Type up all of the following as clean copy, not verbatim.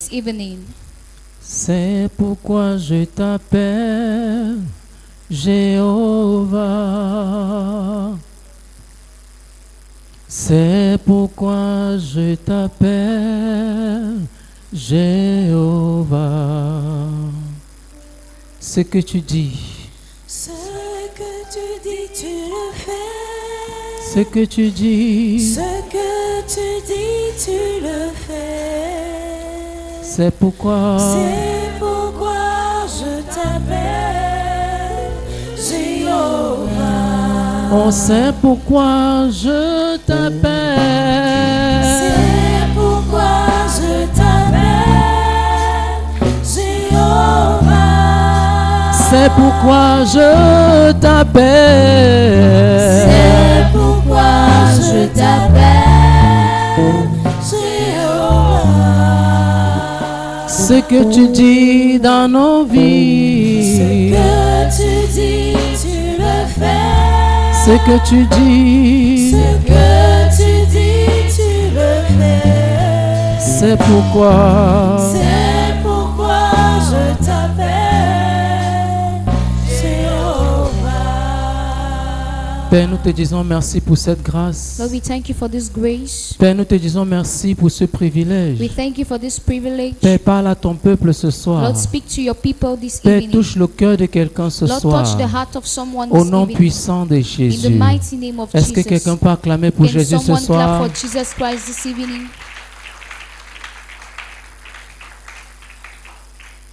this evening. C'est pourquoi je t'appelle Jéhovah. C'est pourquoi je t'appelle Jéhovah. Ce que tu dis, Ce que tu dis, tu le fais. ce que tu dis, Ce que tu dis, tu le fais. c'est pourquoi, C'est pourquoi je t'appelle Jéhovah. oh, c'est pourquoi je t'appelle. C'est pourquoi je t'appelle Jéhovah. C'est pourquoi je t'appelle. C'est pourquoi je t'appelle Jéhovah. Ce que tu dis dans nos vies, Ce que tu dis, tu le fais. ce que tu dis, Ce que tu dis, tu le fais. c'est pourquoi, C'est pourquoi je t'appelle Jéhovah. Père, nous te disons merci pour cette grâce. Lord, we thank you for this grace. Père, nous te disons merci pour ce privilège. We thank you for this privilege. Père, parle à ton peuple ce soir. Lord, speak to your people this Père, evening. touche le cœur de quelqu'un ce Lord, soir. touch the heart of someone Au this nom evening. puissant de In the Jésus. mighty name of Est-ce que Jesus. quelqu'un peut acclamer pour Can Jésus ce someone clap soir? for Jesus Christ this evening?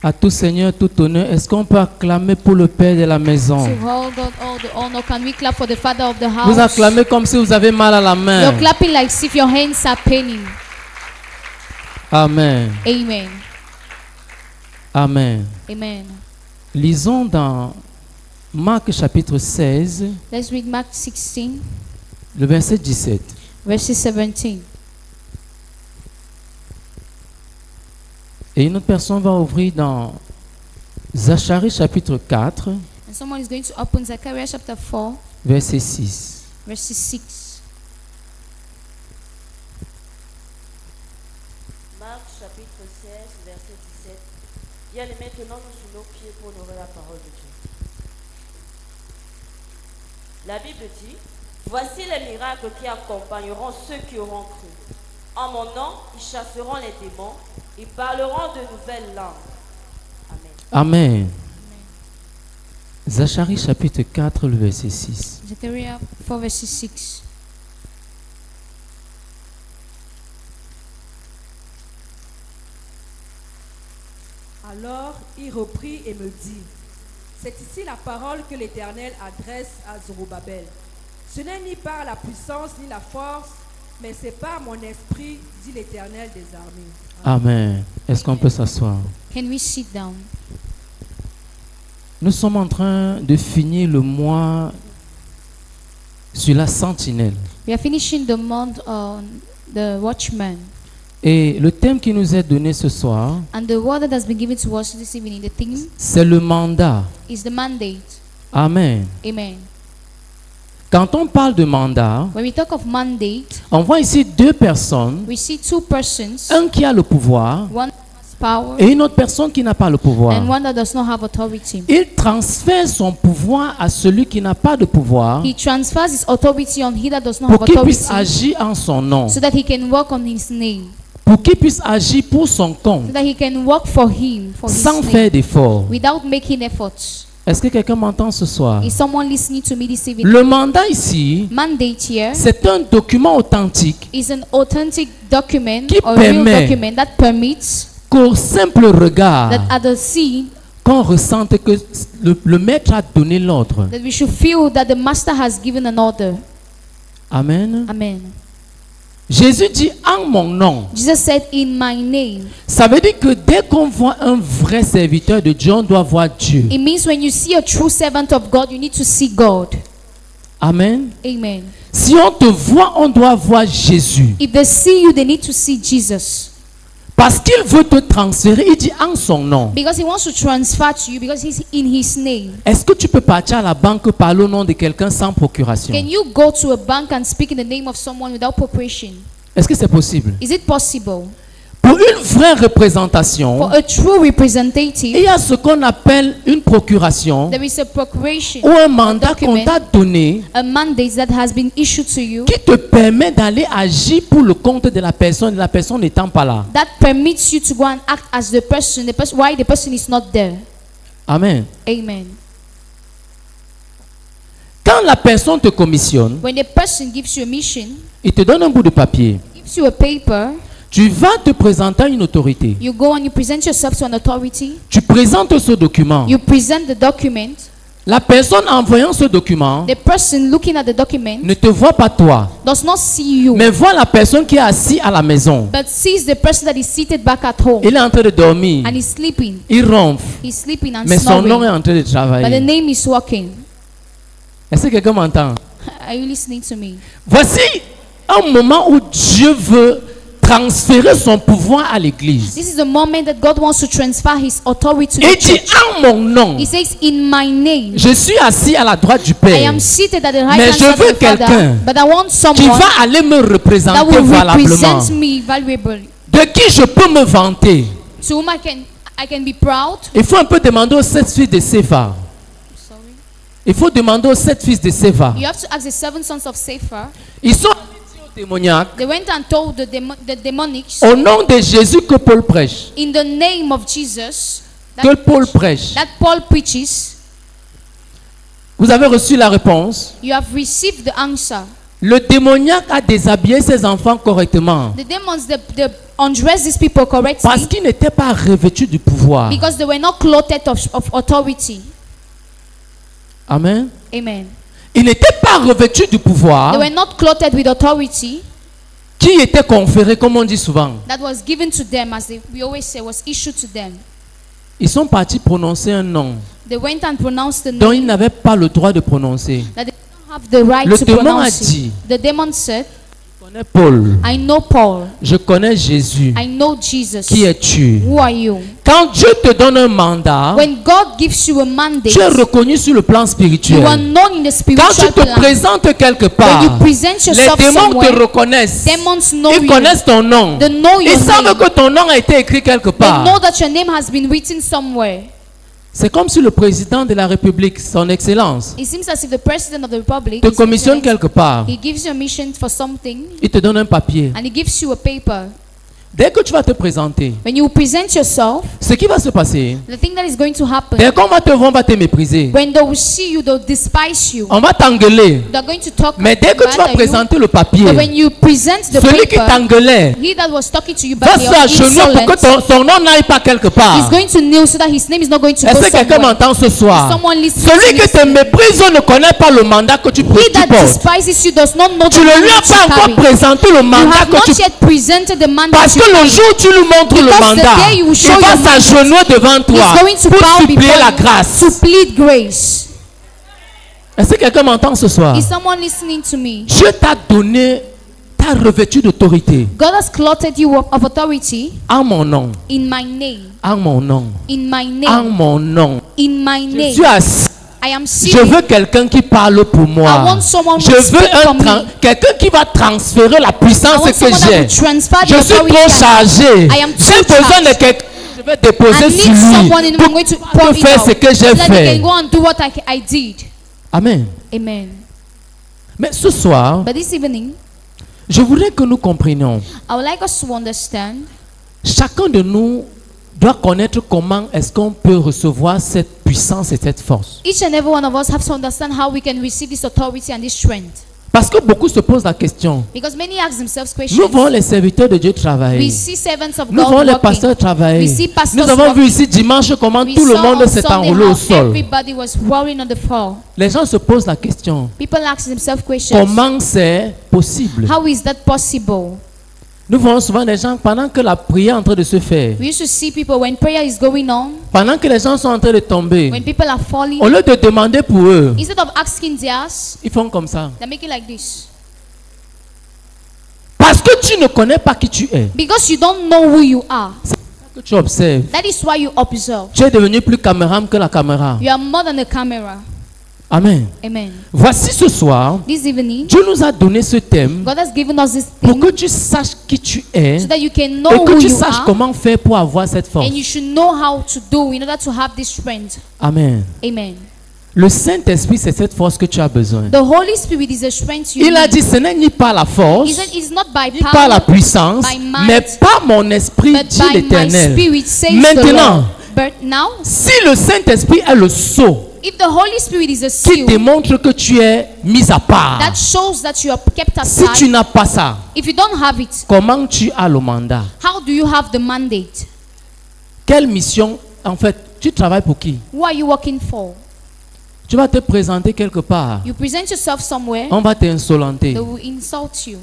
À tout Seigneur, tout honneur, est-ce qu'on peut acclamer pour le Père de la maison? To hold on all the honor, can we clap for the Father of the house? Vous acclamez comme si vous avez mal à la main. You're clapping like if your hands are paining. Amen. Amen. Amen. Amen. Lisons dans Marc chapitre 16, Let's read Mark 16, le verset 17. verses 17. Et une autre personne va ouvrir dans Zacharie chapitre 4, And someone is going to open Zechariah chapter 4, verset 6. verses 6. Marc chapitre 16, verset 17. Bien, et maintenant nous sur nos pieds pour honorer la parole de Dieu. La Bible dit, voici les miracles qui accompagneront ceux qui auront cru. En mon nom, ils chasseront les démons, ils parleront de nouvelles langues. Amen. Amen. Zacharie chapitre 4, le verset 6. Zechariah 4, verses 6. Alors il reprit et me dit, c'est ici la parole que l'Éternel adresse à Zorobabel. Ce n'est ni par la puissance ni la force, mais c'est par mon esprit, dit l'Éternel des armées. Amen. Est-ce qu'on peut s'asseoir? Can we sit down? Nous sommes en train de finir le mois sur la sentinelle. We are finishing the month on the watchman. Et le thème qui nous est donné ce soir, And the word that has been given to us this evening, the theme c'est le mandat. is the mandate. Amen. Amen. Quand on parle de mandat, When we talk of mandate, on voit ici deux personnes, we see two persons, un qui a le pouvoir one that has power et une autre personne qui n'a pas le pouvoir. and one that does not have authority. Il transfère son pouvoir à celui qui n'a pas de pouvoir He transfers his authority on he that does not pour have qu'il puisse authority agir en son nom, so that he can work on his name, pour qu'il puisse agir pour son compte so that he can work for him, for his sans name, faire d'effort. without making efforts. Est-ce que quelqu'un m'entend ce soir? Is someone listening to me this evening? Le mandat ici, Mandate here c'est un document authentique is an authentic document Qui or real permet document that permits qu'au simple regard, that at the scene qu'on ressente que le maître a donné l'ordre. that we should feel that the master has given an order. Amen. Amen. Jésus dit en mon nom. Jesus said, in my name. Ça veut dire que dès qu'on voit un vrai serviteur de Dieu, on doit voir Dieu. It means when you see a true servant of God, you need to see God. Amen. Amen. Si on te voit, on doit voir Jésus. If they see you, they need to see Jesus. Parce qu'il veut te transférer, il dit en son nom. Because he wants to transfer to you because he's in his name. Est-ce que tu peux partir à la banque parler au nom de quelqu'un sans procuration? Can you go to a bank and speak in the name of someone without preparation? Est-ce que c'est possible? Is it possible? Pour une vraie représentation, For a true representative, il y a ce qu'on appelle une procuration there is a procuration, ou un mandat qu'on document, t'a donné a mandate that has been issued to you qui te permet d'aller agir pour le compte de la personne n'étant pas là. that permits you to go and act as the person while the person is not there. Amen. Amen. Quand la personne te commissionne, When the person gives you a mission, il te donne un bout de papier. gives you a paper, Tu vas te présenter à une autorité. you go and you present yourself to an authority, Tu présentes ce document. you present the document, La personne envoyant ce document the person looking at the document ne te voit pas toi, does not see you, mais voit la personne qui est assise à la maison. but sees the person that is seated back at home Il est en train de dormir. and is sleeping. Il ronfle. He's sleeping and Mais son nom est snoring, en train de but the travailler. name is working. Est-ce que quelqu'un m'entend? Are you listening to me? Voici un moment où Dieu veut transférer son pouvoir à l'église. This is the moment that God wants to transfer His authority to Il the dit church. en mon nom, He says, in my name, je suis assis à la droite du I Père am seated at the right Mais hand je side veux of the Father, quelqu'un but I want qui someone va aller me that représenter will valablement. represent me valuably, De qui je peux me vanter. to whom I can be proud. Il faut un peu demander aux 7 fils de Séphar. Sorry. Il faut demander aux 7 fils de Séphar. You have to ask the 7 sons of Sephar. Ils sont allés aux démoniaques They went and told the demonics, au nom de Jésus que Paul prêche. in the name of Jesus, Que Paul prêche. that Paul preaches. Vous avez reçu la réponse. You have received the answer. Le démoniaque a déshabillé ses enfants correctement. The demons, they undress these people correctly Parce qu'ils n'étaient pas revêtus du pouvoir. because they were not clothed of authority. Amen. Amen. Ils n'étaient pas revêtus du They pouvoir were not clothed with authority qui était conféré, comme on dit souvent. that was given to them, as we always say, was issued to them. Ils sont partis prononcer un nom They went and pronounced the dont ils name n'avaient pas le droit de prononcer. that they don't have the right Le to démon a pronounce dit, it. The demon said, je connais Paul, I know Paul, je connais Jésus. I know Jesus. Qui es-tu? Who are you? Quand Dieu te donne un mandat, When God gives you a mandate, tu es reconnu sur le plan you are spirituel. known in the Quand spiritual tu te plan. présentes quelque When part, you present les yourself démons te somewhere, reconnaissent. demons know Ils you. connaissent ton nom. They know your Ils savent name. que ton nom a été écrit quelque They know part. that your name has been written somewhere. C'est comme si le président de la République, son excellence, It seems as if the president of the republic te His commissionne Excellency, quelque part. he gives you a mission for something Il te donne un papier. and he gives you a paper. Dès que tu vas te présenter, When you present yourself, ce qui va se passer, the thing that is going to happen, dès qu'on va te voir, on va te mépriser. when they will see you, they'll despise you. On va t'engueuler. They're going to talk Mais dès que tu vas bad at you. présenter le papier, But when you present the celui qui paper, t'engueulait he that was talking to you va badly se or agenouiller pour que insolent, son nom n'aille pas quelque he's part. going to kneel so that his name is not going to go Est-ce que quelqu'un somewhere. m'entend ce soir? Someone listening Celui to qui te méprise ne connaît pas le mandat que tu He that portes. despises you does not know Tu the ne lui as mandate you pas carry. encore présenté le You mandat have que tu not yet presented the mandate Parce you que le carry. jour où tu lui montres le Because the mandat, day you il show va your mandate, s'agenouiller devant toi He's going to pour bow supplier before la you grâce. to plead grace. Est-ce que quelqu'un m'entend ce soir? Is someone listening to me? Dieu t'a donné, t'a revêtu d'autorité God has clothed you of authority en mon nom, in my name. en mon nom, In my en name. mon nom. In my Je name. suis assis. I am Je seated. veux quelqu'un qui parle pour I moi. want someone Je who veux speak for me. quelqu'un qui va transférer la I puissance want que someone that j'ai. will transfer Je the suis authority. trop chargé. I am too J'ai besoin de charged. quelqu'un que je vais déposer I sur need lui someone in whom I'm pour going to pour it faire out, ce que j'ai so that he fait. can go and do what I did. Amen. Amen. Mais ce soir, But this evening, je voudrais que nous comprenions. I would like us to understand Chacun de nous doit connaître comment est-ce qu'on peut recevoir cette puissance et cette force. each and every one of us have to understand how we can receive this authority and this strength. Parce que beaucoup se posent la question. Because many ask themselves Nous questions. voyons les serviteurs de Dieu We travailler. see servants of Nous voyons God les working. pasteurs travailler. We see pastors Nous avons vu working. ici dimanche comment We tout le saw monde on s'est Sunday enroulé au how sol. everybody was rolling on the floor. Les gens se posent la question. People ask themselves questions. Comment c'est possible? How is that possible? Nous voyons souvent des gens pendant que la prière est en train de se faire. We used to see people when prayer is going on, Pendant que les gens sont en train de tomber. when people are falling, Au lieu de demander pour eux, instead of asking theirs, ils font comme ça. they make it like this. Parce que tu ne connais pas qui tu es. Because you don't know who you are. C'est ça que tu observes. That is why you observe. Tu es devenu plus caméraman que la caméra. You are more than a camera. Amen. Amen. Voici ce soir, This evening, Dieu nous a donné ce thème God has given us this pour thing que tu saches qui tu es so that you can et know que who tu you saches are, comment faire pour avoir cette force. and you should know how to do in order to have this strength. Amen. Amen. Le Saint-Esprit, c'est cette force que tu as besoin. The Holy Spirit is a strength you Il a need. dit, ce n'est ni par la force, He said it's not by ni par la power, puissance, by might, mais par mon esprit, but dit by my l'Éternel. spirit, says the Maintenant, Lord. But now, si le Saint-Esprit est le sceau if the Holy Spirit is a qui seal démontre que tu es mis à part, that shows that you are kept si tu aside, n'as pas ça, if you don't have it, comment tu as le mandat? how do you have the mandate? Quelle mission, en fait, tu travailles pour qui? Who are you working for? Tu vas te présenter quelque part. You present yourself somewhere, On va t'insolenter. they will insult you.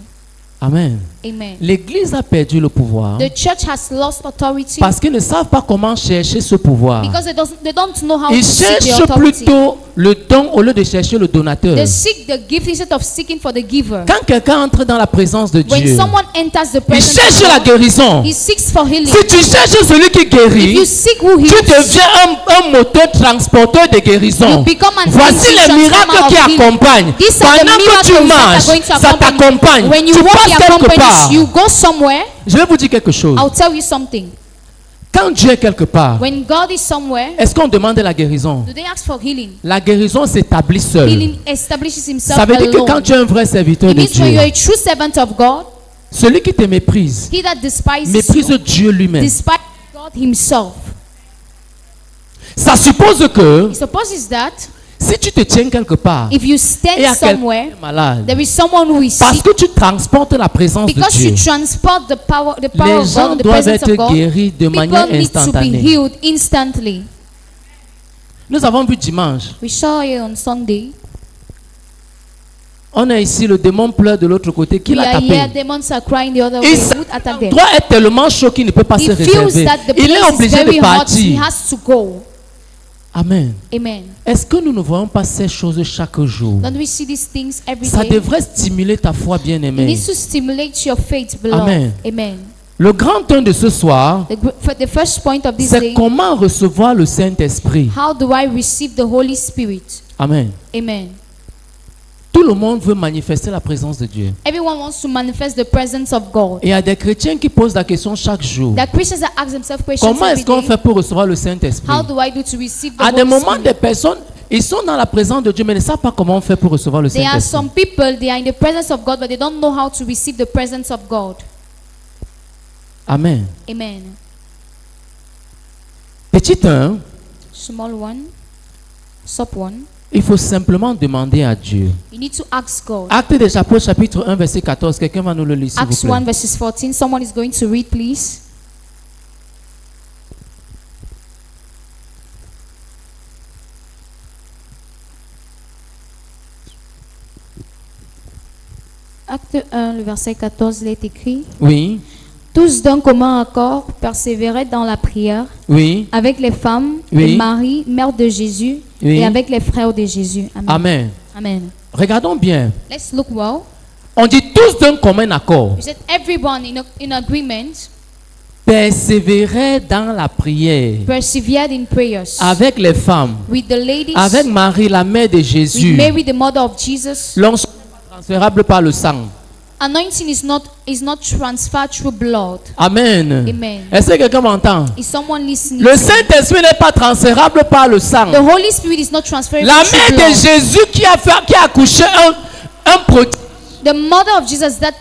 Amen. Amen. L'Église a perdu le pouvoir The church has lost authority parce qu'ils ne savent pas comment chercher ce pouvoir. because they don't know how Ils to seek the cherchent authority. plutôt le don au lieu de chercher le donateur. They seek the gift instead of seeking for the giver. Quand quelqu'un entre dans la présence de When Dieu, someone enters the il presence cherche of la God, guérison. he seeks for healing. Si tu cherches celui qui If guérit, you seek who tu heals, deviens un moteur transporteur de guérison. you become an Voici engine les transformer miracles qui of healing. accompagnent. These are the Pendant que miracles tu that marches, are going to ça accompany. t'accompagne. When you Tu walk, passes he quelque accompanies part. you. Go somewhere. Je vais vous dire quelque chose. I'll tell you something. Quand Dieu est quelque part, When God is somewhere, est-ce qu'on demande la guérison? do they ask for healing? La guérison s'établit seule. Healing establishes himself Ça veut dire que alone. quand tu es un vrai serviteur It de means when you're Dieu, a true servant of God, celui qui te méprise, he that despises méprise you, Dieu lui-même. despise God himself. Ça suppose que It supposes that si tu te tiens quelque part if you et stand à quelqu'un qui somewhere, est malade, there is someone who is parce sick, que tu transportes la présence de because Dieu, you transport the power les of gens God, the doivent presence être of God, guéris de manière people need to be instantanée. healed instantly. Nous avons vu dimanche, We saw it on Sunday. on a ici le démon pleure de l'autre côté qui We l'a are here, tapé. demons are crying the other Et way. ça- Who attacked them? L'endroit est tellement chaud qu'il ne peut pas se He feels réserver. that the Il est place is obligé very de hot. He partir. has to go. Amen. Amen. Est-ce que nous ne voyons pas ces choses chaque jour? Don't we see these things every Ça day? devrait stimuler ta foi It bien-aimée. needs to stimulate your faith, beloved. Amen. Amen. Le grand thème de ce soir, For the first point of this c'est day, comment recevoir le Saint-Esprit. how do I receive the Holy Spirit? Amen. Amen. Tout le monde veut manifester la présence de Dieu. Everyone wants to manifest the presence of God. Et il y a des chrétiens qui posent la question chaque jour. The Christians that ask themselves questions Comment every est-ce qu'on day. fait pour recevoir le Saint-Esprit? How do I do to receive the À des Holy moments, des Spirit? personnes, ils sont dans la présence de Dieu, mais ne savent pas comment on fait pour recevoir le There are Saint-Esprit. some people, they are in the presence of God, but they don't know how to receive the presence of God. Amen. Amen. Petit 1, Small one, sub one. il faut simplement demander à Dieu. You need to ask God. Actes des Apôtres, chapitre 1, verset 14. Quelqu'un va nous le lire, s'il Acts vous plaît. 1 verses 14. Someone is going to read, please. Acte 1, le verset 14, il est écrit: Oui, Tous d'un commun accord persévéraient dans la prière oui, avec les femmes Oui. et Marie, mère de Jésus, Oui. et avec les frères de Jésus. Amen. Amen. Amen. Regardons bien. Let's look well. On dit tous d'un commun accord. We said everyone in agreement Persévérer dans la prière persevered in prayers avec les femmes, with the ladies, avec Marie, la mère de with Jésus. Mary, the mother of Jesus. L'onction n'est pas transférable par le sang. Anointing is not transferred through blood. Amen. Amen. Est-ce que quelqu'un m'entend? Is someone listening? Le Saint-Esprit n'est pas transférable par le sang. The Holy Spirit is not transferred La through mère de blood. Jésus qui a accouché un prodige, The mother of Jesus that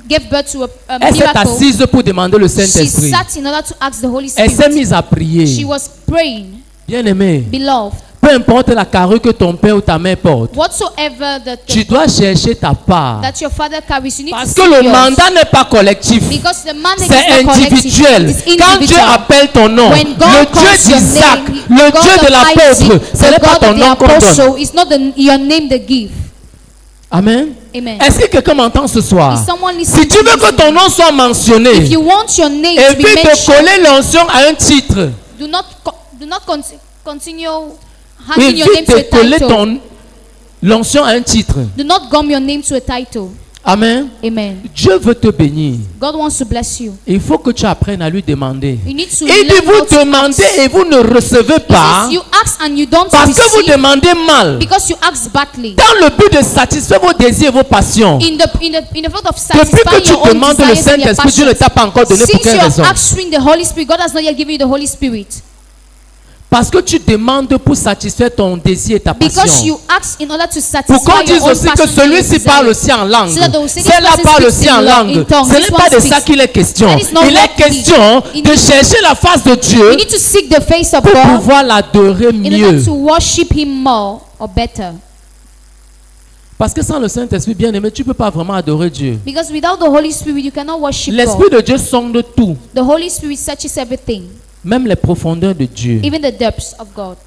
gave birth to a elle s'est miracle. assise pour demander le She Saint-Esprit. sat in order to ask the Holy Elle s'est Spirit. mise à prier. She was praying, Bien-aimé, beloved. peu importe la carrure que ton père ou ta mère porte, Whatsoever tu dois chercher ta part. that your father carries, you need Parce to que seek le yours. mandat n'est pas collectif. Because the mandate C'est is not collective, individuel. it's Quand Dieu individual. appelle ton nom, When God le calls Dieu your d'Isaac, name, le God Dieu de of l'apôtre, Isaac, ce n'est the pas God ton of the nom qu'on donne. apostle, it's not your name they give. Amen. Amen. Est-ce que quelqu'un m'entend ce soir? Is someone Si listening tu to veux que this? ton nom soit mentionné, If you want your name to be évite de mentioned, coller l'onction à un titre. do not continue hanging your name Évite to de a coller title. l'onction à un titre. Do not gum your name to a title. Amen. Amen. Dieu veut te bénir. God wants to bless you. Il faut que tu apprennes à lui demander. You need to Il dit learn vous how to demandez ask. et vous ne recevez He pas says you ask and you don't parce que vous receive demandez mal. because you ask badly. Dans le but de satisfaire vos désirs et vos passions. In the fact of Depuis que satisfying tu your own demandes le desires and your Saint-Esprit, Dieu ne passions. t'a pas encore donné pour Since quelle you are raison? answering the Holy Spirit, God has not yet given you the Holy Spirit. Parce que tu demandes pour satisfaire ton désir et ta Because passion. you ask in order to Pour qu'on satisfy dise your own aussi que passion and your celui-ci parle desires. aussi en langue. So that they will say this Celle-là person parle speaks aussi en in langue. tongues. Ce This n'est one pas de speaks. ça qu'il est question. That is not Il what est question it de is. chercher la face de You Dieu need to seek the face of pour God pouvoir l'adorer in mieux. order to worship Him more or better. Parce que sans le Saint-Esprit, bien aimé, tu ne peux pas vraiment adorer Dieu. Because without the Holy Spirit, you cannot worship L'Esprit God. de Dieu sonde tout, The Holy Spirit searches everything, même les profondeurs de Dieu. even the depths of God.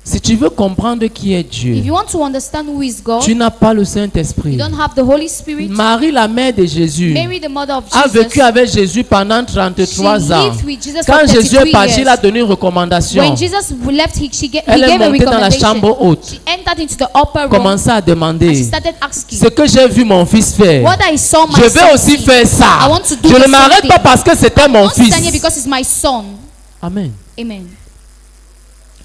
Si tu veux comprendre qui est If Dieu, you want to understand who is God, tu n'as pas le you Saint-Esprit. don't have the Holy Spirit. Marie, la mère de Jésus, Mary, the mother of a vécu Jesus, avec Jésus pendant 33 she ans. lived with Jesus Quand for Jésus est 33 parti, il a years. donné une recommandation. When Jesus left, he Elle est gave a montée dans la recommendation. chambre haute, She entered into the upper room commençait à and she demander started asking, ce que j'ai vu mon fils faire. what I saw my Je son vais aussi see. faire ça. I want to do Je the ne same m'arrête thing. pas parce que c'était mon Don't stand here fils. because it's my son. Amen. Amen.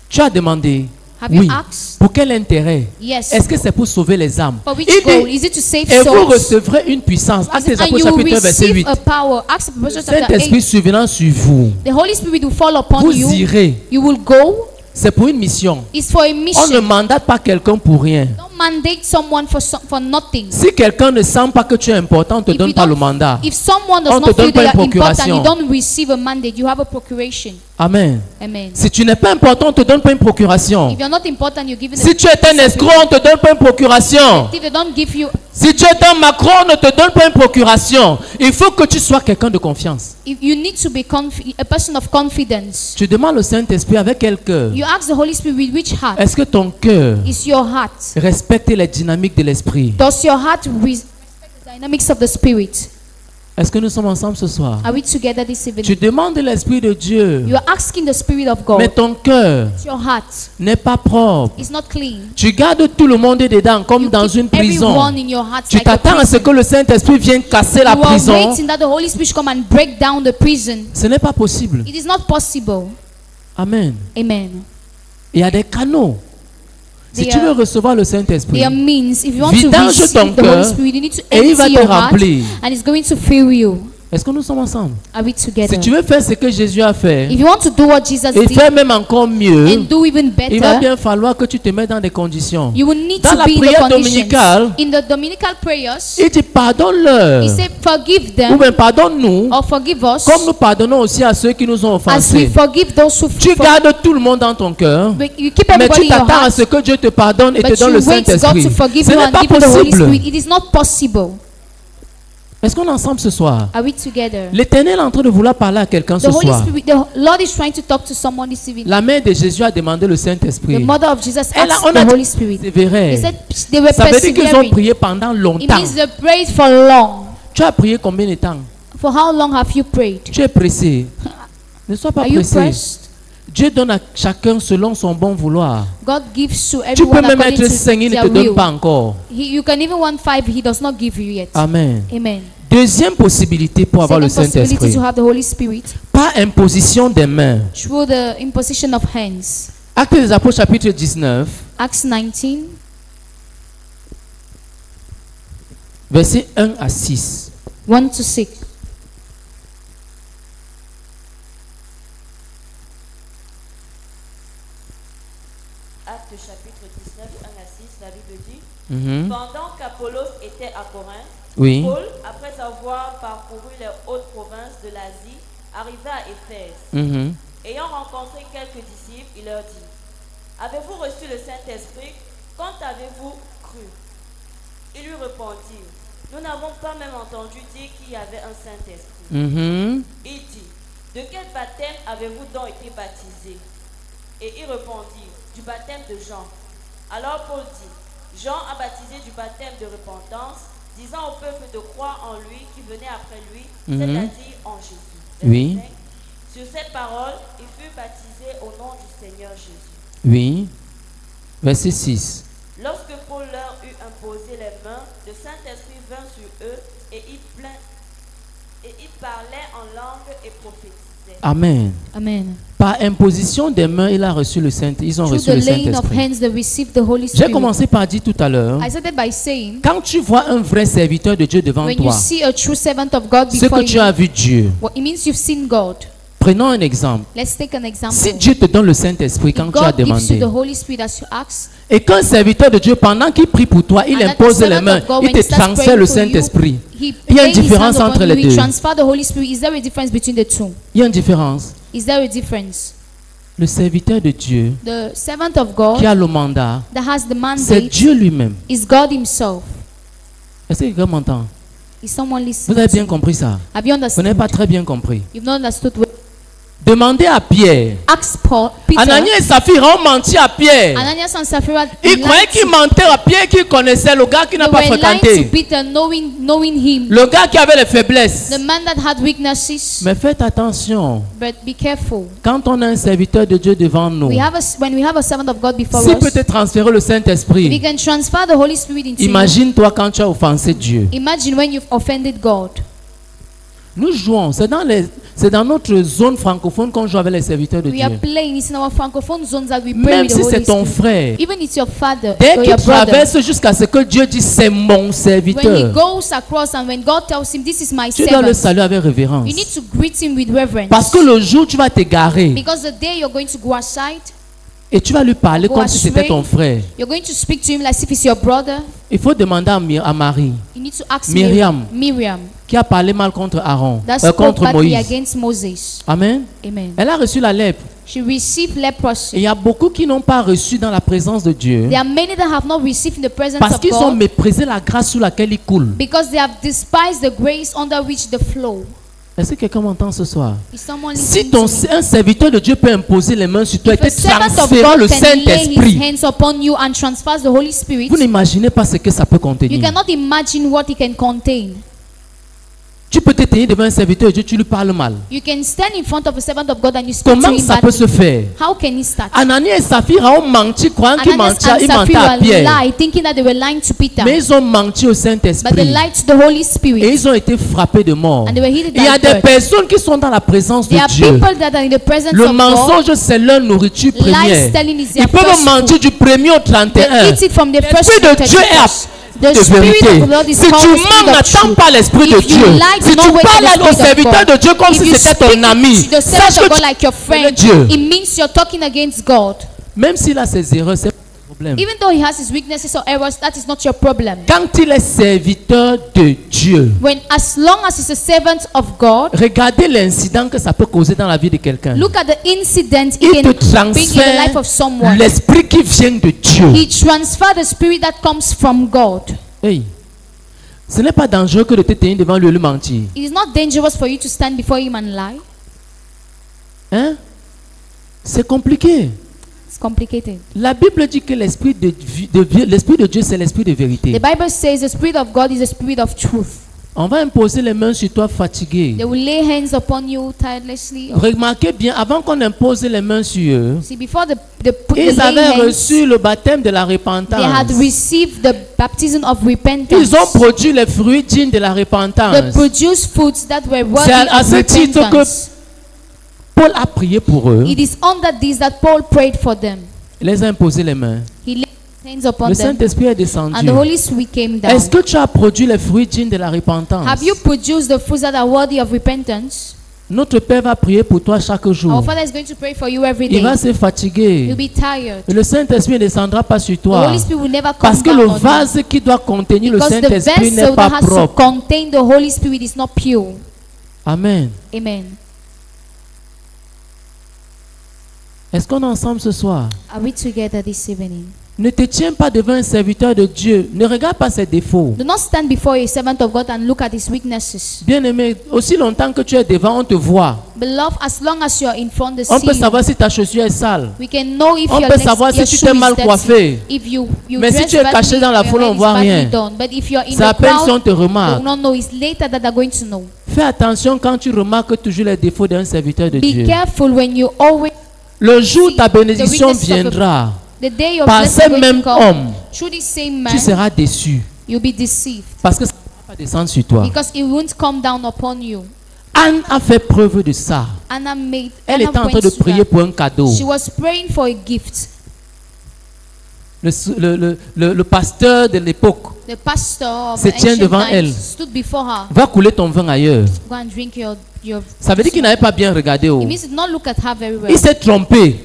Tu as demandé. Have Oui. you asked? Pour quel intérêt? Yes. Est-ce que c'est pour sauver les âmes? For which Il goal? dit, Is it to save et vous souls? recevrez une puissance. Actes des And Apôtres you will chapitre 1 verset receive 8. a power. Acts of Apostles chapter Saint-Esprit 8. survenant sur vous. The Holy Spirit will fall upon Vous you. irez. You will go. C'est pour une mission. It's for a On ne mission. mandate pas quelqu'un pour rien. Don't mandate someone for nothing. Si quelqu'un ne sent pas que tu es important, on ne te If donne you pas le don't- mandat. If someone On does te not donne feel pas they une are important, procuration. you don't receive a mandate. You have a procuration. Amen. Amen. Si tu n'es pas important, on ne te donne pas une procuration. If you're not important, you're given Si tu es un escroc, on ne te donne pas une procuration. If they don't give you, Si tu es un Macron, on ne te donne pas une procuration. Il faut que tu sois quelqu'un de confiance. if you need to be a person of confidence. Tu demandes au Saint-Esprit avec quel cœur? You ask the Holy Spirit with which heart Est-ce que ton cœur is your heart? respecte les dynamiques de l'esprit? Does your heart respect the dynamics of the Spirit? Est-ce que nous sommes ensemble ce soir? Are we together this evening? Tu demandes l'Esprit de Dieu, You are asking the Spirit of God. mais ton cœur Your heart n'est pas propre. is not clean. Tu gardes tout le monde dedans comme You dans keep une prison. everyone in your heart Tu like a t'attends à ce prison. que le Saint-Esprit vienne casser la You are prison. waiting that the Holy Spirit should come and break down the prison. Ce n'est pas possible. It is not possible. Amen. Amen. Il y a des canaux. Si They tu are- veux recevoir le Saint-Esprit, There are means. If you want to Vidange receive ton the Holy cœur Spirit, you need to et il va empty te your heart, remplir. and it's going to fill you. est-ce que nous sommes ensemble? Are we together? Si tu veux faire ce que Jésus a fait, If you want to do what Jesus et did faire même encore mieux, and do even il va better, bien falloir que tu te mettes dans des conditions. you will need Dans to la be in the prière conditions. dominicale, In the Dominical prayers, il dit pardonne-leur. he said, forgive Ou them bien pardonne-nous, or forgive us comme nous pardonnons aussi à ceux qui nous ont as we offensés. forgive those who Tu gardes tout le monde dans ton cœur, You keep mais everybody tu in your t'attends à heart, ce que Dieu te pardonne et te but donne you le wait God Saint-Esprit. to forgive Ce you n'est and pas give you the Holy possible. Spirit. It is not possible. Est-ce qu'on est ensemble ce soir? Are we together? L'Éternel est en train de vouloir parler à quelqu'un ce The Holy soir. Spirit, the Lord is trying to talk to someone this evening. La mère de Jésus a demandé le The Saint-Esprit. mother of Jesus Elle a- asked on a the dit Holy Spirit. c'est vrai. They said they were Ça veut dire qu'ils ont persevering. prié pendant It longtemps. means they prayed for long. Tu as prié combien de temps? For how long have you prayed? Tu es pressé. Ne sois pas Are you pressé. pressed? Dieu donne à chacun selon son bon vouloir. God gives to Tu peux everyone même according être to 5, il ne their te donne will. pas encore. You can even want 5, He does not give you yet. Amen. Amen. Deuxième possibilité pour avoir le Second possibility Saint-Esprit. to have the Holy Spirit Par imposition des mains. through the imposition of hands. Actes des Apôtres chapitre 19, Acts 19, versets 1 à 6. 1 to 6. Actes chapitre 19, 1 à 6, la Bible dit, Mhm. pendant qu'Apollos était à Corinthe, Oui. Paul, après avoir parcouru les hautes provinces de l'Asie, arriva à Éphèse. Mhm. Ayant rencontré quelques disciples, il leur dit, avez-vous reçu le Saint-Esprit? Quand avez-vous cru? Ils lui répondirent, nous n'avons pas même entendu dire qu'il y avait un Saint-Esprit. Mhm. Il dit, de quel baptême avez-vous donc été baptisés? Et ils répondirent, du baptême de Jean. Alors Paul dit, Jean a baptisé du baptême de repentance, disant au peuple de croire en lui qui venait après lui, c'est-à-dire en Jésus. Oui. Verset 5. Sur cette parole, il fut baptisé au nom du Seigneur Jésus. Oui. Verset 6. Lorsque Paul leur eut imposé les mains, le Saint-Esprit vint sur eux parlait en langue et prophétisait. Amen. Amen. Par imposition des mains, il a reçu le Saint. Ils ont Through reçu the le laying of Saint-Esprit. hands, they received the Holy J'ai Spirit. commencé par dire tout à l'heure, I started by saying, quand tu vois un vrai serviteur de Dieu devant when you toi, see a true servant of God c'est before que tu you, as vu Dieu. well, it means you've seen God. Prenons un exemple. Let's take an example. Si Dieu te donne le Saint-Esprit quand If tu as God gives you demandé, the Holy Spirit as you ask, et qu'un serviteur de Dieu, pendant qu'il prie pour toi, il and that impose the les servant mains, of God, il when te he starts transfère praying le for you, Saint-Esprit. he Il y a une lays his différence hands entre upon les you, he deux. transfers the Holy Spirit. Is there a difference between the two? Il y a une différence. Is there a difference? Le serviteur de Dieu The servant of God qui a le mandat, that has the c'est mandate Dieu lui-même. is God himself. Est-ce que quelqu'un m'entend? Is someone Vous listening? avez bien compris ça? Have you Vous n'avez understood? pas très bien compris. You've not understood. Well. Demandez à Pierre. Ask Paul, Peter. Ananias et Saphira ont menti à Pierre. Ananias and Sapphira Ils croyaient qu'ils mentaient à Pierre qu'ils connaissaient, le gars qui n'a they pas were lying to fréquenté. Peter, knowing him, Le gars qui avait les faiblesses. the man that had weaknesses. Mais faites attention. But be careful. Quand on a un serviteur de Dieu devant nous, When we have a servant of God before s'il peut us, te transférer le we Saint-Esprit, can transfer the Holy Spirit into you. imagine-toi quand tu as offensé Dieu. Imagine when you've offended God. Nous jouons, c'est dans notre zone francophone qu'on joue avec les serviteurs de We are Dieu. playing. It's in our francophone zones that we pray Même with the si Holy c'est ton Spirit. frère, Even it's your father dès or qu'il your brother. traverse jusqu'à ce que Dieu dise c'est mon When he serviteur, goes across and when God tells him, this is my tu dois le servant, saluer avec révérence. you need to greet him with reverence. Parce que le jour où tu vas t'égarer Because the day you're going to go aside, et tu vas lui parler Go comme si c'était astray. ton frère, you're going to speak to him like if it's your brother. il faut demander à Marie, You need to ask Miriam. Miriam qui a parlé mal contre Aaron, that spoke contre badly Moïse. against Moses. Amen. Amen. Elle a reçu la lèpre. She received Et leprosy. il y a beaucoup qui n'ont pas reçu dans la présence de Dieu There are many that have not received in the presence parce of qu'ils ont God méprisé la grâce sous laquelle ils coulent. because they have despised the grace under which they flow. Est-ce que quelqu'un m'entend ce soir? Is someone Si listening to me? un serviteur de Dieu peut imposer les mains sur toi et If a te servant of transférer le God can lay his Saint-Esprit, hands upon you and transfers the Holy Spirit, vous n'imaginez pas ce que ça peut you contenir. cannot imagine what it can contain. Tu peux te tenir devant un serviteur de Dieu, tu lui parles mal. You can stand in front of a servant of God and you speak to Comment him ça peut se badly. faire? How can he start? Ananias et Saphira ont menti, croyant qu'ils Ananias mentaient, and ils mentaient à Sapphira Pierre. lied, thinking that they were lying to Peter. Mais ils ont menti au But they Saint-Esprit. lied to the Holy Et Spirit. ils ont été frappés de mort. And they were hit Il y a by des bird. personnes qui sont dans la présence de There are Dieu. people that are in the presence Le of God. mensonge, c'est leur nourriture première. Lies telling is their Ils peuvent first mentir du 1er au They 31. eat it from the first L'Esprit to de Dieu est à 31st. The de Spirit vérité. of the Lord is Si tu called the mens, Spirit of n'attends truth. pas l'Esprit de If you Dieu. lie, do Si not tu wait for parles the au Spirit of serviteur God. de Dieu comme If si you c'était speak ton ami, to the sache servant que of God tu like your friend, Dieu. it means you're talking against God. Même s'il a ses erreurs, c'est pas un problème. Even though he has his weaknesses or errors, that is not your problem. Quand il est serviteur de Dieu, As long as he's a servant of God, regardez l'incident que ça peut causer dans la vie de quelqu'un. look at the incident Il it te can bring in the life transfère of someone. l'esprit qui vient de Dieu. He transfers the spirit that comes from God. Hey, ce n'est pas dangereux que de te tenir devant lui et lui mentir. It is not dangerous for you to stand before him and lie. Hein? C'est compliqué. It's complicated. La Bible dit que l'esprit l'esprit de Dieu, c'est l'esprit de vérité. The Bible says the spirit of God is the spirit of truth. On va imposer les mains sur toi fatigué. They will lay hands upon you tirelessly. Remarquez bien, avant qu'on impose les mains sur eux, See, before they put the ils lay avaient hands, reçu le baptême de la they had repentance. received the baptism of repentance. Ils ont produit les fruits dignes de la They repentance. produced fruits that were worthy C'est à of ce titre que repentance. Paul a prié pour eux. It is under this that Paul prayed for them. Il les a imposé les mains. He laid his hands upon Le them, Saint-Esprit est descendu. and the Holy Spirit came down. Est-ce que tu as produit les fruits dignes de la repentance? Have you produced the fruits that are worthy of repentance? Notre Père va prier pour toi chaque Our jour. Father is going to pray for you every Il day. va se fatiguer. You'll be tired. Et le Saint-Esprit ne descendra pas sur The toi. Holy Spirit will never Parce come que le down on you. vase qui doit contenir le Because the Saint-Esprit n'est vessel pas that has to propre. contain the Holy Spirit is not pure. Amen. Amen. Est-ce qu'on est ensemble ce soir? Are we together this evening? Ne te tiens pas devant un serviteur de Dieu. Ne regarde pas ses défauts. Do not stand before a servant of God and look at his weaknesses. Bien-aimé, aussi longtemps que tu es devant, on te voit. Beloved, as long as you are in front, they On see peut you. savoir si ta chaussure est sale. We can know if On your peut next, savoir your si tu shoe t'es is mal dirty. coiffé. If you Mais si dress tu es badly, caché dans la your foule, hair on is voit badly rien. done. But if you're in C'est à the peine si on crowd, te they remarque. will not know. It's later that they're going to know. Fais attention quand tu remarques toujours les défauts d'un serviteur de Be Dieu. careful when you always Le jour où ta the bénédiction weaknesses of the- viendra, the day your par blessing ce going même to come. homme, Through this same tu man, seras déçu. you'll be deceived Parce que ça ne va pas descendre sur toi. because it won't come down upon you. Anne a fait preuve de ça. Anna Elle était en train went de to prier that. pour un cadeau. She was praying for a gift. Le pasteur de l'époque The pastor of se the tient ancient devant times elle. stood before her. va couler ton vin ailleurs. Go and drink your Ça veut dire qu'il n'avait pas bien regardé. Oh. It means not look at her very well. Il s'est trompé.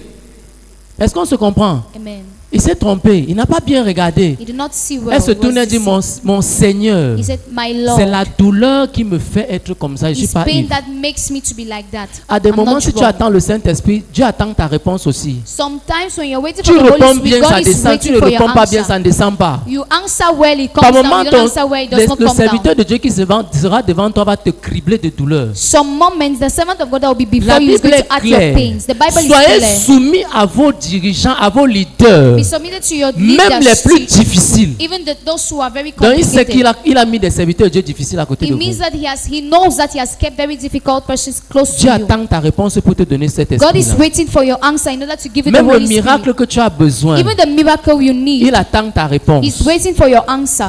Est-ce qu'on se comprend? Amen. Il s'est trompé. Il n'a pas bien regardé. He did not see well. Elle se He was tourne et dit, deceived. mon Seigneur, He said, my c'est la Lord, douleur qui me fait être comme ça. Je ne suis it's pas pain ivre. that makes me to be like that. À des I'm moments, not si tu drunk. attends le Saint-Esprit, Dieu attend ta réponse aussi. Sometimes when you're waiting Tu for the réponds Holy Spirit, bien, ça God is descend. Tu waiting ne for your réponds pas bien, answer. ça ne descend pas. You answer well, it Par comes down. moment, You don't answer well, it does not le come serviteur down. de Dieu qui sera devant toi va te cribler de douleur. Some moments, the servant of God that will be La before you is Bible going est to add your claire. pains. The Bible is Soyez clear. soumis à vos dirigeants, à vos leaders, Be submitted to your même les leaders, plus difficiles. even those who are very Donc il sait qu'il complicated. a mis des serviteurs de Dieu difficiles à côté It de means vous. that he knows that he has kept very difficult persons close Dieu to you. attend ta réponse pour te donner cet God is esprit-là. waiting for your answer in order to give you the Même le Holy miracle Spirit. que tu as besoin, Even the miracle you need, il attend ta réponse. He's waiting for your answer.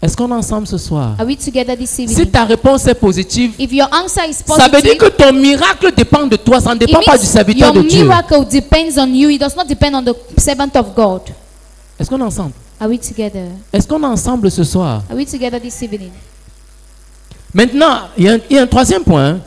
Est-ce qu'on est ensemble ce soir? Are we together this Si evening? ta réponse est positive, If your answer is ça veut dire positive, que ton miracle dépend de toi, ça ne it dépend pas du means serviteur your de Dieu. miracle depends on you. It does not depend on the servant of God. Est-ce qu'on est ensemble? Are we together? Est-ce qu'on est ensemble ce soir? Are we together this evening? Maintenant, il y a un troisième point.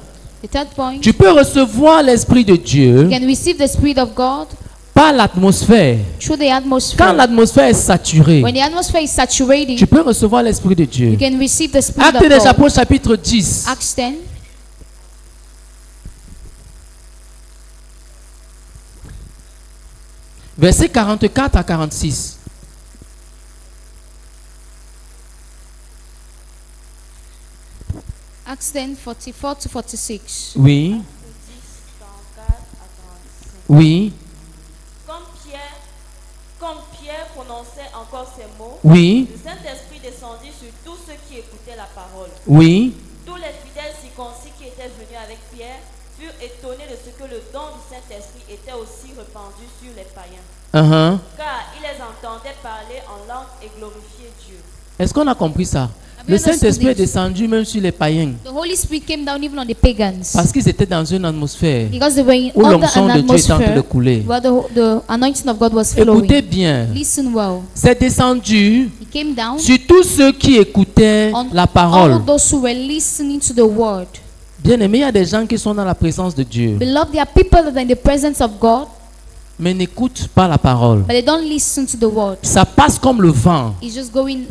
The third point, Tu peux recevoir l'Esprit de Dieu you can receive the Spirit of God par l'atmosphère. through the Quand atmosphere. l'atmosphère est saturée, When the atmosphere is saturated, tu peux recevoir l'Esprit de Dieu. you can receive the Spirit Actes of des God. Apôtres chapitre 10. Acts 10, Versets 44 à 46. Acts 10, 44 to 46. Oui, 44 à 45. oui, Comme Pierre prononçait encore ces mots, oui, le Saint-Esprit descendit sur tous ceux qui écoutaient la parole. oui. Tous les fidèles circoncis qui étaient venus avec Pierre furent étonnés de ce que le don du Saint-Esprit était aussi répandu sur les païens, Uh-huh. car ils les entendaient parler en langue et glorifier Dieu. Est-ce qu'on a compris ça? Have Le you understood Saint-Esprit est it? descendu même sur les païens The Holy Spirit came down even on the pagans parce qu'ils étaient dans une atmosphère because they were in où under l'onction an de Dieu est en train de atmosphere couler. where the anointing of God was Écoutez flowing. bien, Listen well. c'est descendu He came down sur tous ceux qui écoutaient on la all parole. those who were listening to the word. Bien aimé, il y a des gens qui sont dans la présence de Dieu, Beloved, there are people that are in the presence of God, mais n'écoutent pas la parole. but they don't listen to the word. Ça passe comme le vent. It's just going.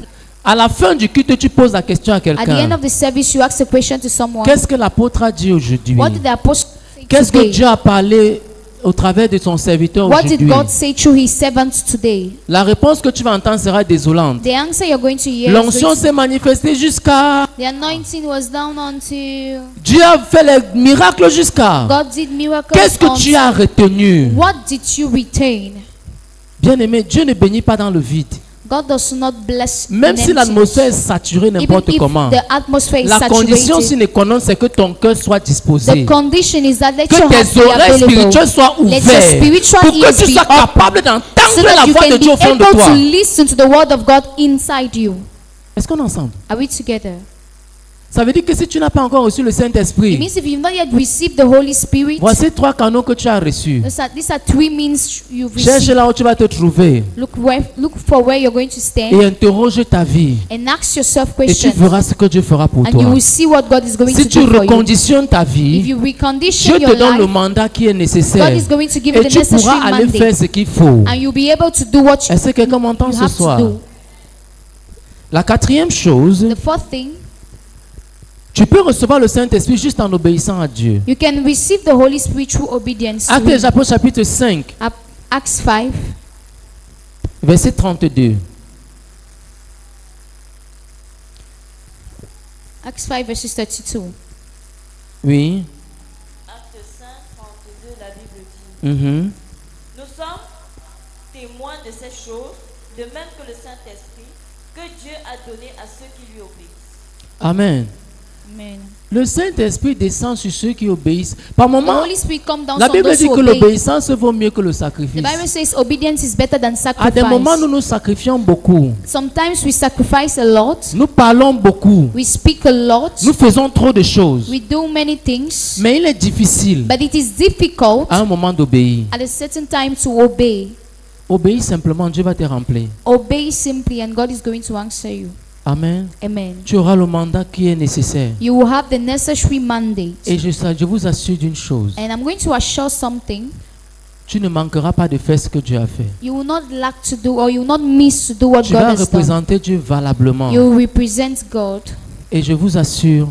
À la fin du culte, tu poses la question à At the end quelqu'un. of the service, you ask a question to someone. Qu'est-ce que l'apôtre a dit aujourd'hui? What did the apostle say Qu'est-ce que today? Dieu a parlé au travers de son serviteur What did aujourd'hui? God say through His servants today? La réponse que tu vas entendre sera désolante. The answer you're going to hear is L'onction going to- s'est manifestée jusqu'à... the anointing was down until Dieu a fait les miracles jusqu'à... God did miracles. Qu'est-ce que tu as retenu? What did you retain? Bien aimé, Dieu ne bénit pas dans le vide. God does not bless. Même in si l'atmosphère est emptiness. saturée Even n'importe if comment. the atmosphere is La condition saturated, sine qua non, c'est que ton cœur soit the disposé. condition is that let Que your heart tes be oreilles available, spirituelles soient let your ouvertes. spiritual Pour que ears tu be sois up, capable so d'entendre that la you voix can de be Dieu au fond de able toi. to listen to the word of God inside you. Est-ce qu'on est ensemble? Are we together? Ça veut dire que si tu n'as pas encore reçu le It Saint-Esprit, means if you've not yet received the Holy Spirit, voici 3 canaux que tu as reçus. these are 3 means you've Cherche received. là où tu vas te trouver Look for where you're going to stand et interroge ta vie. and ask yourself Et tu questions, verras ce que Dieu fera pour and you toi. will see what God is going Si to tu do for you. reconditionnes ta If vie, you Dieu recondition te your donne le life, mandat qui est God nécessaire. is going to give Et you the tu necessary pourras aller faire mandate, ce qu'il faut. and you'll be able to do what Est-ce que quelqu'un m'entend you ce have to soir? do. La quatrième chose, The fourth thing, tu peux recevoir le Saint-Esprit juste en obéissant à Dieu. you can receive the Holy Spirit through obedience. to Actes des Him. Apôtres chapitre 5, Acts 5, verset 32. Acts 5 verses 32. Oui. Acte 5, 32, la Bible dit: Mhm. Nous sommes témoins de ces choses, de même que le Saint-Esprit, que Dieu a donné à ceux qui lui obéissent. Amen. Amen. Le Saint-Esprit descend sur ceux qui obéissent. Par The moment, Holy Spirit comes down la on Bible those dit who que obey. l'obéissance vaut mieux que le The sacrifice. Bible says obedience is better than À des moments, sacrifice. nous nous sacrifions beaucoup. Sometimes we sacrifice a lot. Nous parlons beaucoup. We speak a lot. Nous faisons trop de choses. We do many things. Mais il est difficile But it is difficult à un moment d'obéir. at a certain time to obey. Obéis simplement, Dieu va te remplir. Obey simply and God is going to answer you. Amen. Amen. Tu auras le mandat qui est nécessaire. You will have the necessary mandate. Et je vous assure d'une chose. And I'm going to assure something. Tu ne manqueras pas de faire ce que Dieu a fait. You will not lack to do or you will not miss to do what Tu God vas has done. représenter Dieu valablement. You will represent God. Et je vous assure,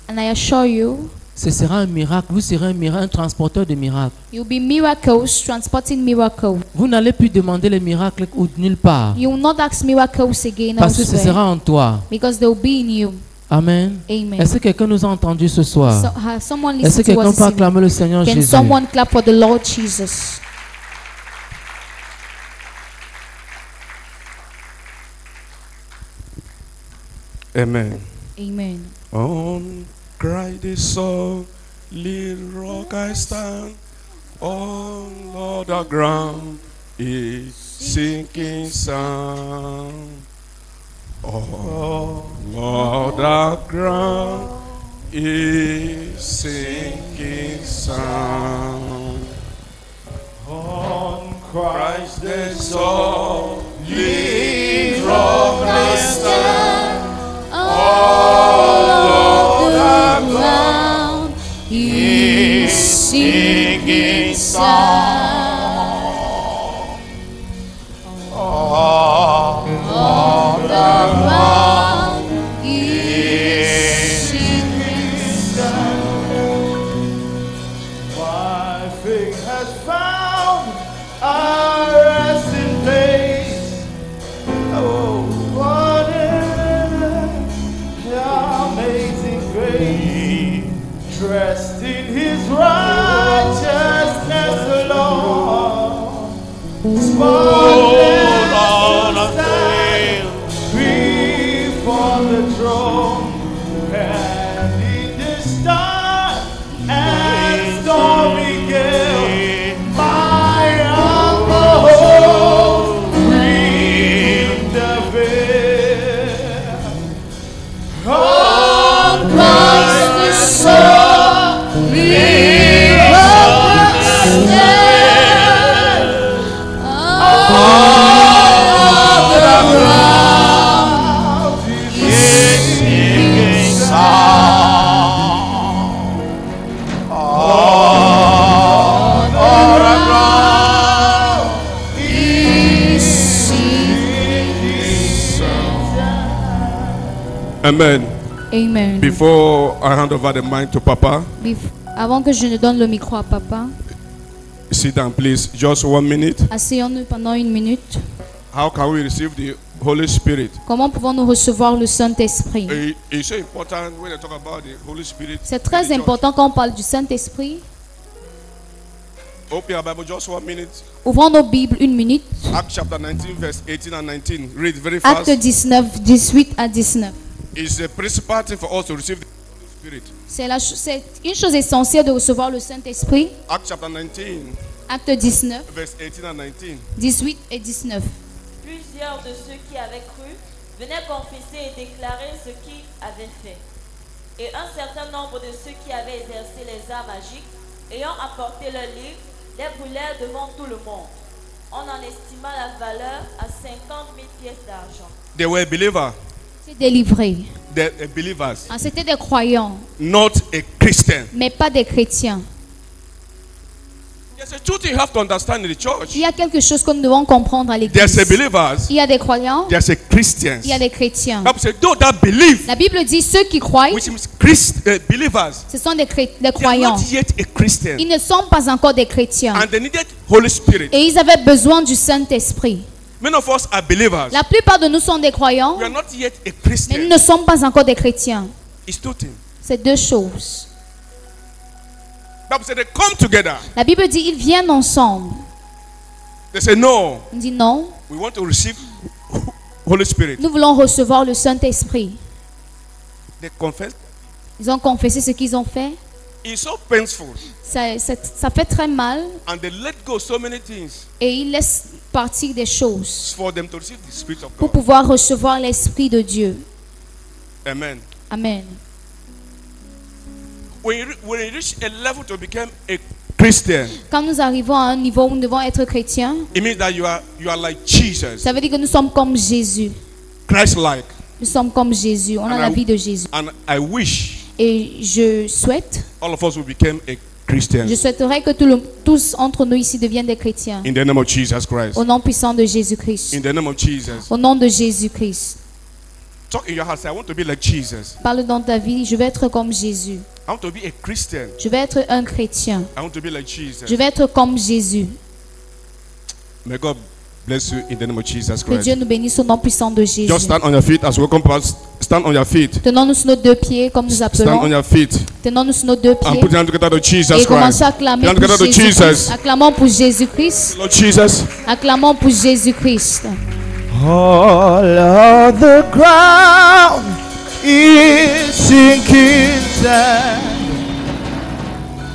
And I assure you, ce sera un miracle. Vous serez un miracle, un transporteur de miracles. you'll be miracles, transporting miracles. Vous n'allez plus demander les miracles nulle part. You will not ask miracles again Parce que ce elsewhere. sera en toi. Because they will be in you. Amen. Amen. Est-ce que quelqu'un nous a entendus ce soir? So, has someone Est-ce que listened to quelqu'un us peut this evening? acclamer le Seigneur Can Jésus? someone clap for the Lord Jesus? Amen. Amen. On Christ the solid rock I stand, on other ground is sinking sound. On other ground is sinking sound. On Christ the solid rock I stand. All the ground is singing sound. All the ground is singing sound. My faith has found a resting place. Oh, what an amazing grace. Dressed in His righteousness alone. Spotless stand before the throne. And in the storm and stormy gale, my uncle breathed the veil. On Christ the solid rock stand. All the ground is sinking sound. All the ground is sinking sound. Amen. Amen. Before I hand over the mic to Papa, Avant que je ne donne le micro à papa, sit down, please. Just 1 minute. asseyons-nous pendant 1 minute. How can we receive the Holy Spirit? Comment pouvons-nous recevoir le Saint-Esprit? It's so important when they talk about the Holy Spirit. C'est très important quand on parle du Saint-Esprit. Open your Bible just 1 minute. Ouvrons nos Bibles 1 minute. Acts chapter 19, verse 18 and 19. Read very fast. Acte 19, 18 à 19. It's a principal thing for us to receive the Holy Spirit. C'est une chose essentielle de recevoir le Saint-Esprit. Acts chapter 19, Acte 19, verse 18 and 19. 18 et 19. Plusieurs de ceux qui avaient cru venaient confesser et déclarer ce qu'ils avaient fait. Et un certain nombre de ceux qui avaient exercé les arts magiques, ayant apporté leurs livres, les brûlèrent devant tout le monde. On en estima la valeur à 50 000 pièces d'argent. They were believers. C'est délivré. They were believers, Ah, c'était des croyants, not a Christian. mais pas des chrétiens. There's a truth you have to understand in the church. Il y a quelque chose que nous devons comprendre à There's a l'église. believers. Il y a des croyants, There's a Christians. il y a des chrétiens. Bible says, those that believe, La Bible dit ceux qui croient, which means believers, ce sont des they are croyants. not yet a Christian. Ils ne sont pas encore des chrétiens. And they needed Holy Spirit. Et ils avaient besoin du Saint-Esprit. Many of us are believers. La plupart de nous sont des croyants, We are not yet a mais nous Christian. ne sommes pas encore des chrétiens. It's two things. C'est deux choses. Bible says they come together. La Bible dit ils viennent ensemble. They say, no, On dit non, we want to receive Holy Spirit. nous voulons recevoir le Saint-Esprit. They confess Ils ont confessé ce qu'ils ont fait. It's so painful. Ça fait très mal And they let go so many things et ils laissent partir des choses for them to receive the Spirit of pour God. pouvoir recevoir l'Esprit de Dieu. Amen. Amen. When you reach a level to become a Christian, Quand nous arrivons à un niveau où nous devons être chrétiens, it means that you are like Jesus, ça veut dire que nous sommes comme Jésus. Christ-like. Nous sommes comme Jésus. On a la vie de Jésus. And I wish Et je souhaite, all of us will become a Christian je souhaiterais que tous entre nous ici deviennent des chrétiens. in the name of Jesus Christ. Au nom puissant de Jésus-Christ. In the name of Jesus. Au nom de Jésus-Christ. Talk in your heart. Say, I want to be like Jesus. Parle dans ta vie, je vais être comme Jésus. I want to be a Christian. Je vais être un chrétien. I want to be like Jesus. Je vais être comme Jésus. May God bless you in the name of Jesus Que Christ. Dieu nous bénisse au nom puissant de Jésus. Just stand on your feet as we come past. Stand on your feet. Tenons-nous sur nos deux pieds comme nous Stand on appelons. your feet Tenons-nous sur nos deux and pieds. put your hand together to Jesus Et Christ. commençons à acclamer Hand pour together to Jésus-Christ. Jesus. Acclamons pour Jésus-Christ. Lord Jesus. Acclamons pour Jésus-Christ. All of the ground is sinking sand.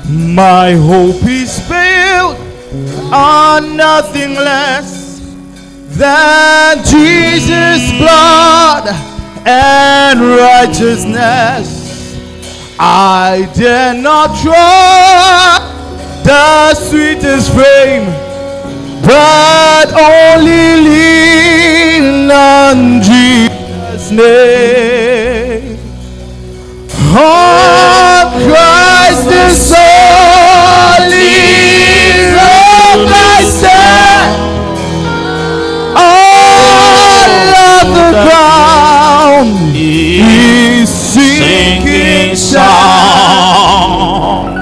My hope is built on nothing less than Jesus' blood and righteousness. I dare not try the sweetest fame, but only lean on Jesus' name. On Christ the solid rock I stand. All of the ground is sinking sound.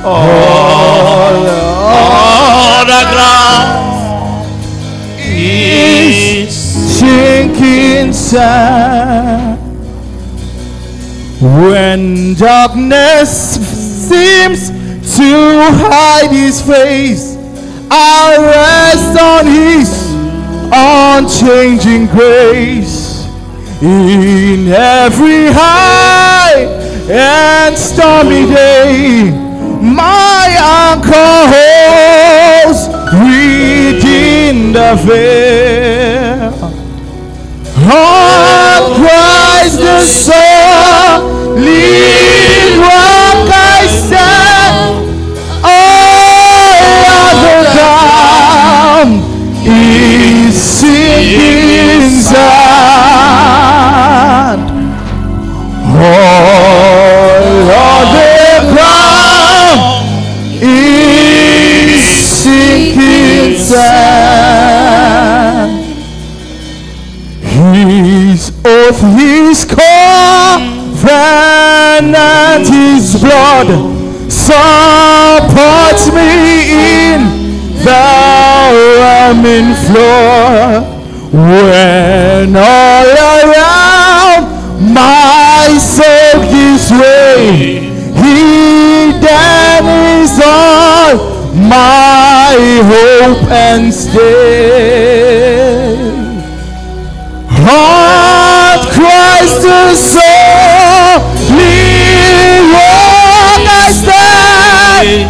All the ground is sinking sand. When darkness seems to hide his face, I rest on his unchanging grace. In every high and stormy day, my anchor holds within the veil. On Christ the solid rock I stand. All of the ground is sinking sand. All of the ground is sinking sand. His oath, his covenant, his blood supports me in the whelming flood. When all around my soul gives way, he then is all my hope and stay. On Christ the solid rock I stand.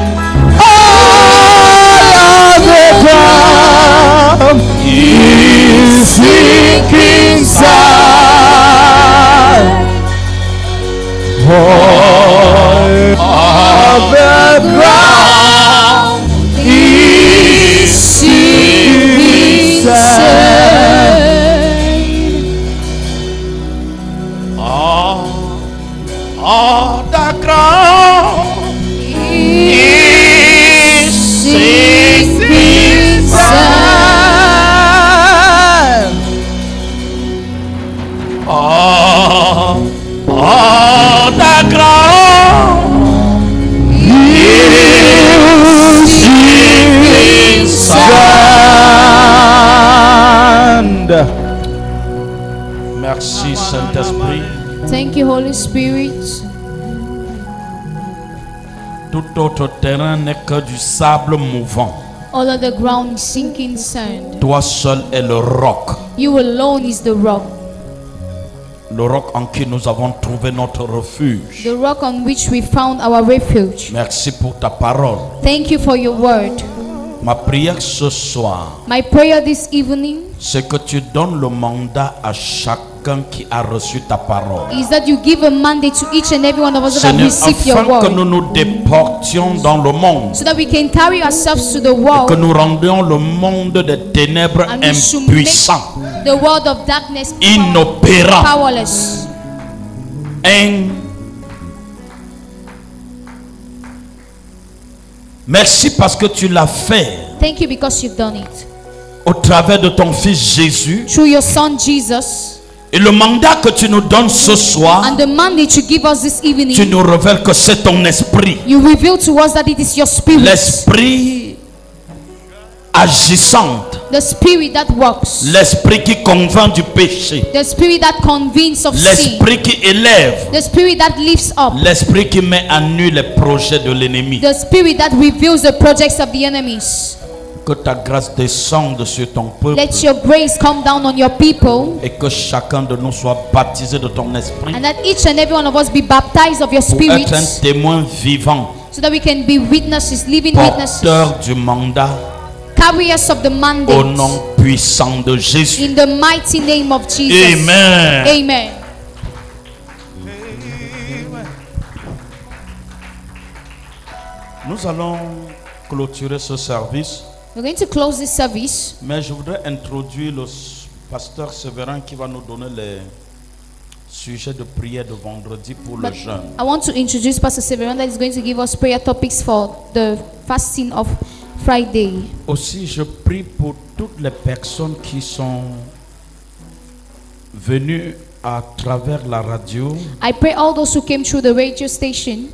All of the ground is sinking sand. All of the ground is sinking sand. All the ground is sinking sand. All the ground is sinking sand. Merci Saint-Esprit. Thank you, Holy Spirit. Tout autre terrain n'est que du sable mouvant. All of the ground is sinking sand. Toi seul est le roc. You alone is the rock. le roc en qui nous avons trouvé notre refuge. the rock on which we found our refuge. Merci pour ta parole. Thank you for your word. Ma prière ce soir, My prayer this evening c'est que tu donnes le mandat à chacun qui a reçu ta parole. is that you give a mandate to each and every one of us that have Seigneur, received your afin que word, nous nous déportions dans le monde, so that we can carry ourselves to the et que world nous rendions le monde des ténèbres and we should impuissant, make the world of darkness inopérant. powerless. Merci parce que tu l'as fait Thank you because you've done it. au travers de ton fils Jésus. Through your son Jesus, Et le mandat que tu nous donnes ce soir, and the mandate you give us this tu evening, nous révèles que c'est ton esprit. you reveal to us that it is your spirit, L'esprit agissante, the spirit that works, l'esprit qui convainc du péché, the spirit that convinces of sin, l'esprit qui élève, the spirit that lifts up, l'esprit qui met à nu les projets de l'ennemi. the spirit that reveals the projects of the enemies. Que ta grâce descende sur ton peuple Let your grace come down on your people, et que chacun de nous soit baptisé de ton esprit and that each and every one of us be baptized of your pour spirit, être un témoin vivant, so that we can be witnesses, living witnesses, porteur du mandat carriers of the au mandate, nom puissant de Jésus. in the mighty name of Jesus. Amen. Amen. Nous allons clôturer ce service, We're going to close this service, mais je voudrais introduire le pasteur Séverin qui va nous donner les sujets de prière de vendredi pour le but jeûne. I want to introduce Pastor Severin that is going to give us prayer topics for the fasting of Friday. Aussi, je prie pour toutes les personnes qui sont venues à travers la radio I pray all those who came through the radio station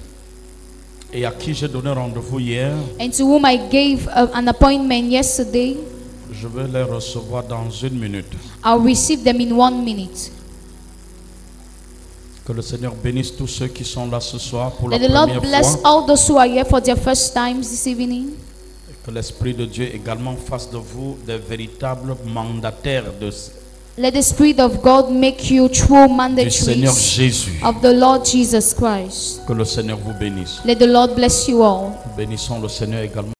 et à qui j'ai donné rendez-vous hier. and to whom I gave an appointment yesterday. Je vais les recevoir dans 1 minute. I'll receive them in 1 minute. Que le Seigneur bénisse tous ceux qui sont là ce soir pour la Let the Lord première bless fois. all those who are here for their first times this evening. Que l'Esprit de Dieu également fasse de vous des véritables mandataires Let the Spirit of God make you true du Seigneur mandatories Jésus. of the Lord Jesus Christ. Que le Seigneur vous bénisse. Let the Lord bless you all. Bénissons le Seigneur également.